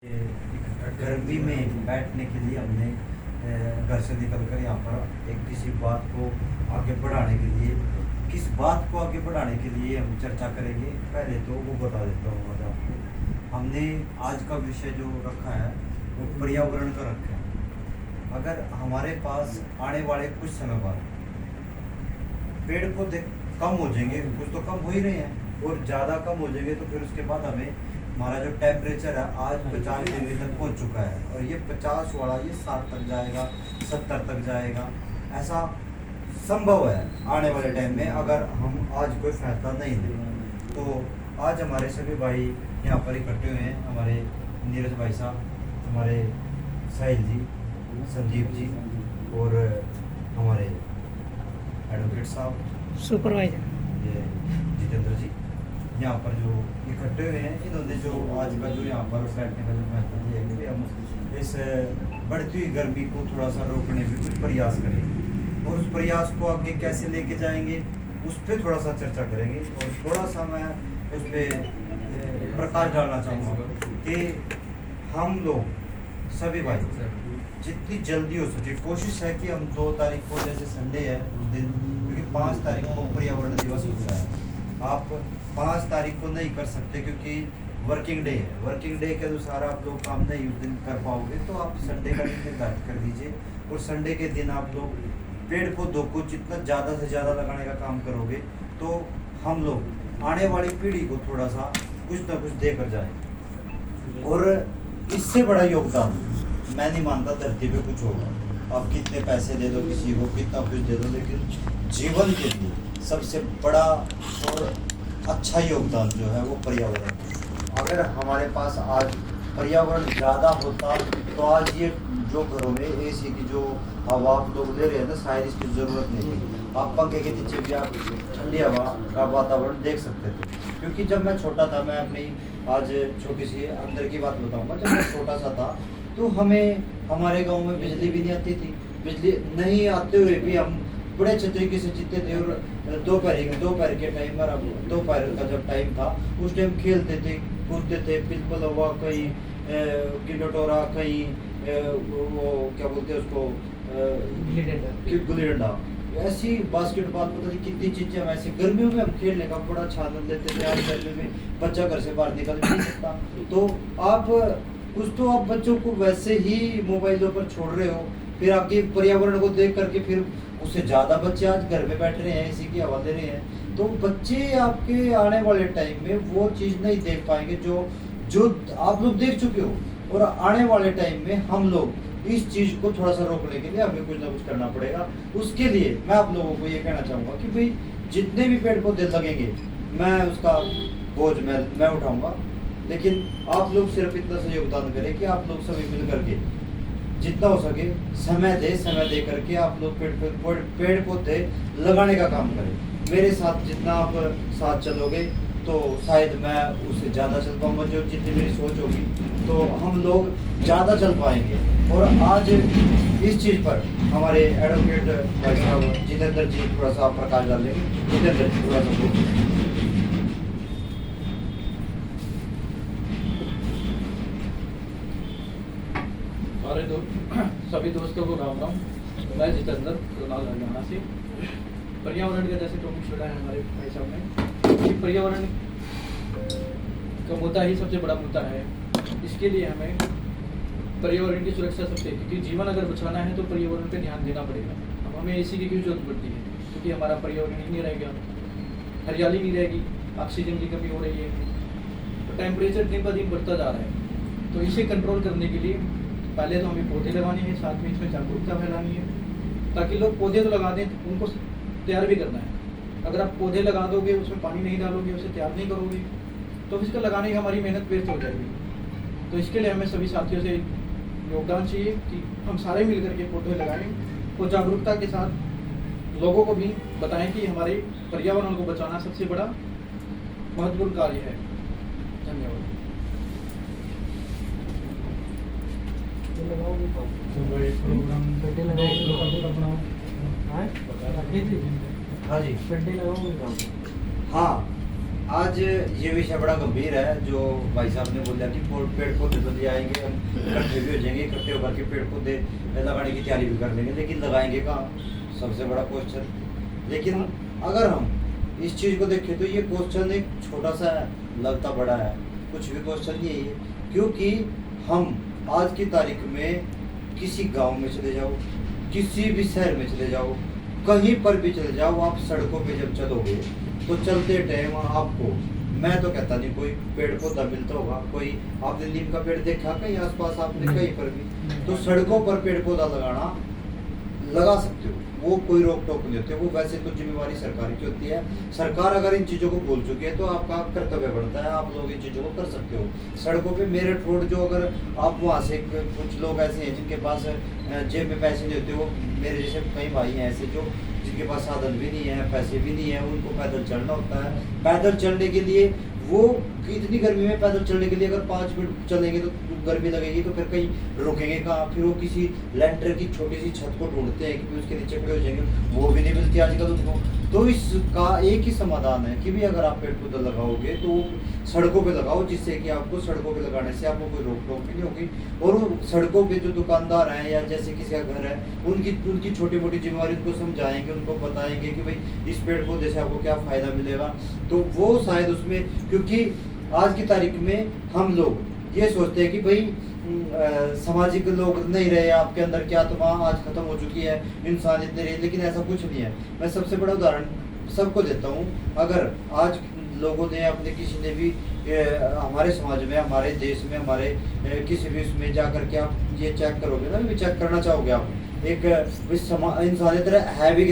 गर्मी में बैठने के लिए हमने घर से निकलकर यहाँ पर एक किसी बात को आगे बढ़ाने के लिए किस बात को आगे बढ़ाने के लिए हम चर्चा करेंगे। पहले तो वो बता देता हूँ आज आपको। हमने आज का विषय जो रखा है वो पर्यावरण का रखा है। अगर हमारे पास आने वाले कुछ समय बाद पेड़ पौधे कम हो जाएंगे, कुछ तो कम हो ही रहे हैं, और ज़्यादा कम हो जाएंगे तो फिर उसके बाद हमें हमारा जो टेम्परेचर है आज 50 डिग्री तक पहुंच चुका है, और ये 50 वाला ये 60 तक जाएगा, 70 तक जाएगा। ऐसा संभव है आने वाले टाइम में अगर हम आज कोई फैसला नहीं लें। तो आज हमारे सभी भाई यहाँ पर इकट्ठे हुए हैं। हमारे नीरज भाई साहब, हमारे साहिल जी, संदीप जी और हमारे एडवोकेट साहब, सुपरवाइजर ये जितेंद्र जी यहाँ पर जो इकट्ठे हुए हैं। इन्होंने जो आज का जो यहाँ पर बैठने का जो फैसला लिया है कि हम इस बढ़ती हुई गर्मी को थोड़ा सा रोकने में कुछ प्रयास करेंगे, और उस प्रयास को आगे कैसे लेके जाएंगे उस पर थोड़ा सा चर्चा करेंगे। और थोड़ा सा मैं उस पर प्रकाश डालना चाहूँगा कि हम लोग सभी भाई जितनी जल्दी हो सके कोशिश है कि हम 2 तारीख को, जैसे संडे है उस दिन, क्योंकि 5 तारीख को पर्यावरण दिवस होता है, आप 5 तारीख को नहीं कर सकते क्योंकि वर्किंग डे है। वर्किंग डे के अनुसार आप लोग काम नहीं उस दिन कर पाओगे, तो आप संडे का दिन निर्धारित कर दीजिए। और संडे के दिन आप लोग पेड़ पौधों को जितना ज़्यादा से ज़्यादा लगाने का काम करोगे तो हम लोग आने वाली पीढ़ी को थोड़ा सा कुछ ना कुछ देकर जाएंगे। और इससे बड़ा योगदान मैं नहीं मानता धरती पे कुछ होगा। आप कितने पैसे दे दो किसी को, कितना कुछ दे दो, लेकिन जीवन के लिए सबसे बड़ा और अच्छा योगदान जो है वो पर्यावरण। अगर हमारे पास आज पर्यावरण ज़्यादा होता तो आज ये जो घरों में एसी की जो हवा आप लोग ले रहे हैं ना, शायद इसकी ज़रूरत नहीं थी। आप पंखे के नीचे भी आप ठंडी हवा का वातावरण देख सकते थे। क्योंकि जब मैं छोटा था, मैं अपनी आज छोटी सी अंदर की बात बताऊँगा, जब मैं छोटा सा था तो हमें हमारे गाँव में बिजली भी नहीं आती थी। बिजली नहीं आते हुए भी हम बड़े अच्छे तरीके से जीते थे। और दोपहर के टाइम, और दोपहर का जब टाइम था उस टाइम खेलते थे, कूदते थे, पिलपल हुआ, कहीं गिलोटोरा, कहीं वो क्या बोलते हैं उसको, गुल्ली डंडा, ऐसी बास्केटबॉल, पता नहीं कितनी चीजें हम ऐसी गर्मियों में हम खेलने का बड़ा अच्छा आनंद लेते थे। आज गर्मी में बच्चा घर से बाहर निकल नहीं सकता, तो आप बच्चों को वैसे ही मोबाइलों पर छोड़ रहे हो, फिर आपके पर्यावरण को देख करके फिर उससे ज़्यादा बच्चे आज घर में बैठ रहे हैं, इसी की हवा ले रहे हैं। तो बच्चे आपके आने वाले टाइम में वो चीज़ नहीं देख पाएंगे जो आप लोग देख चुके हो। और आने वाले टाइम में हम लोग इस चीज़ को थोड़ा सा रोकने के लिए हमें कुछ ना कुछ करना पड़ेगा। उसके लिए मैं आप लोगों को ये कहना चाहूँगा कि भाई जितने भी पेड़ पौधे लगेंगे मैं उसका बोझ मैं उठाऊँगा, लेकिन आप लोग सिर्फ इतना सा योगदान करें कि आप लोग सभी मिल करके जितना हो सके समय दे करके आप लोग पेड़ पौधे लगाने का काम करें। मेरे साथ जितना आप साथ चलोगे तो शायद मैं उससे ज़्यादा चल पाऊँगा, जो जितनी मेरी सोच होगी तो हम लोग ज़्यादा चल पाएंगे। और आज इस चीज़ पर हमारे एडवोकेट भाई साहब जितेंद्र जी थोड़ा सा प्रकाश डालेंगे। जितेंद्र जी थोड़ा सा बोलिए। सभी दोस्तों को राम राम। मैं जितेंद्र करनाल हरियाणा से। पर्यावरण का जैसे टॉपिक छोड़ा है हमारे भाई साहब ने, कि पर्यावरण का मुद्दा ही सबसे बड़ा मुद्दा है। इसके लिए हमें पर्यावरण की सुरक्षा सबसे, क्योंकि जीवन अगर बचाना है तो पर्यावरण पे ध्यान देना पड़ेगा। अब हमें इसी की क्यों जरूरत पड़ती है, क्योंकि हमारा पर्यावरण ही नहीं रहेगा, हरियाली नहीं रहेगी, ऑक्सीजन की कमी हो रही है, तो टेम्परेचर दिन ब दिन बढ़ता जा रहा है। तो इसे कंट्रोल करने के लिए पहले तो हमें पौधे लगाने हैं, साथ में इसमें जागरूकता फैलानी है, ताकि लोग पौधे तो लगा दें, उनको तैयार भी करना है। अगर आप पौधे लगा दोगे, उसमें पानी नहीं डालोगे, उसे तैयार नहीं करोगे, तो इसका लगाने की हमारी मेहनत व्यर्थ हो जाएगी। तो इसके लिए हमें सभी साथियों से योगदान चाहिए कि हम सारे मिल करके पौधे लगाएं और जागरूकता के साथ लोगों को भी बताएं कि हमारे पर्यावरण को बचाना सबसे बड़ा महत्वपूर्ण कार्य है। धन्यवाद। हाँ जी, हाँ आज ये विषय बड़ा गंभीर है जो भाई साहब ने बोला कि पेड़ पौधे तो ले आएंगे, हम इकट्ठे भी हो जाएंगे, इकट्ठे होकर के पेड़ पौधे लगाने की तैयारी भी कर लेंगे, लेकिन लगाएंगे कहाँ, सबसे बड़ा क्वेश्चन। लेकिन अगर हम इस चीज़ को देखें तो ये क्वेश्चन एक छोटा सा लगता बड़ा है, कुछ भी क्वेश्चन यही है, क्योंकि हम आज की तारीख में किसी गांव में चले जाओ, किसी भी शहर में चले जाओ, कहीं पर भी चले जाओ, आप सड़कों पे जब चलोगे तो चलते टाइम आपको, मैं तो कहता नहीं कोई पेड़ पौधा मिलता होगा, कोई आपने नीम का पेड़ देखा कहीं आसपास, आपने कहीं पर भी, तो सड़कों पर पेड़ पौधा लगाना लगा सकते हो, वो कोई रोक टोक नहीं होती, वो वैसे तो जिम्मेवारी सरकार की होती है। सरकार अगर इन चीज़ों को बोल चुकी है तो आपका कर्तव्य बनता है, आप लोग इन चीज़ों को कर सकते हो। सड़कों पे मेरठ रोड जो, अगर आप वहाँ से, कुछ लोग ऐसे हैं जिनके पास जेब में पैसे नहीं होते, वो मेरे जैसे कई भाई हैं ऐसे जो, जिनके पास साधन भी नहीं है, पैसे भी नहीं है, उनको पैदल चलना होता है। पैदल चलने के लिए वो इतनी गर्मी में पैदल चलने के लिए अगर 5 मिनट चलेंगे तो गर्मी लगेगी, तो फिर कहीं रुकेंगे कहाँ, फिर वो किसी लेंटर की छोटी सी छत को ढूंढते हैं कि उसके नीचे खड़े हो जाएंगे, वो भी नहीं मिलती आजकल उनको। तो इसका एक ही समाधान है कि भी अगर आप पेड़ पौधा लगाओगे तो सड़कों पे लगाओ, जिससे कि आपको सड़कों पे लगाने से आपको कोई रोक टोक भी नहीं होगी। और वो सड़कों पे जो दुकानदार हैं या जैसे किसी का घर है, उनकी छोटी मोटी जिम्मेवारी उनको समझाएंगे, उनको बताएंगे कि भाई इस पेड़ पौधे से आपको क्या फ़ायदा मिलेगा, तो वो शायद उसमें, क्योंकि आज की तारीख में हम लोग ये सोचते हैं कि भाई सामाजिक लोग नहीं रहे, आपके अंदर क्या आत्मा आज खत्म हो चुकी है, इंसानियत नहीं रही, लेकिन ऐसा कुछ नहीं है। मैं सबसे बड़ा उदाहरण सबको देता हूँ, अगर आज लोगों ने अपने किसी ने भी हमारे समाज में, हमारे देश में, हमारे किसी भी उसमें जा करके आप ये चेक करोगे ना, भी चेक करना चाहोगे आप, एक इंसानियत है भी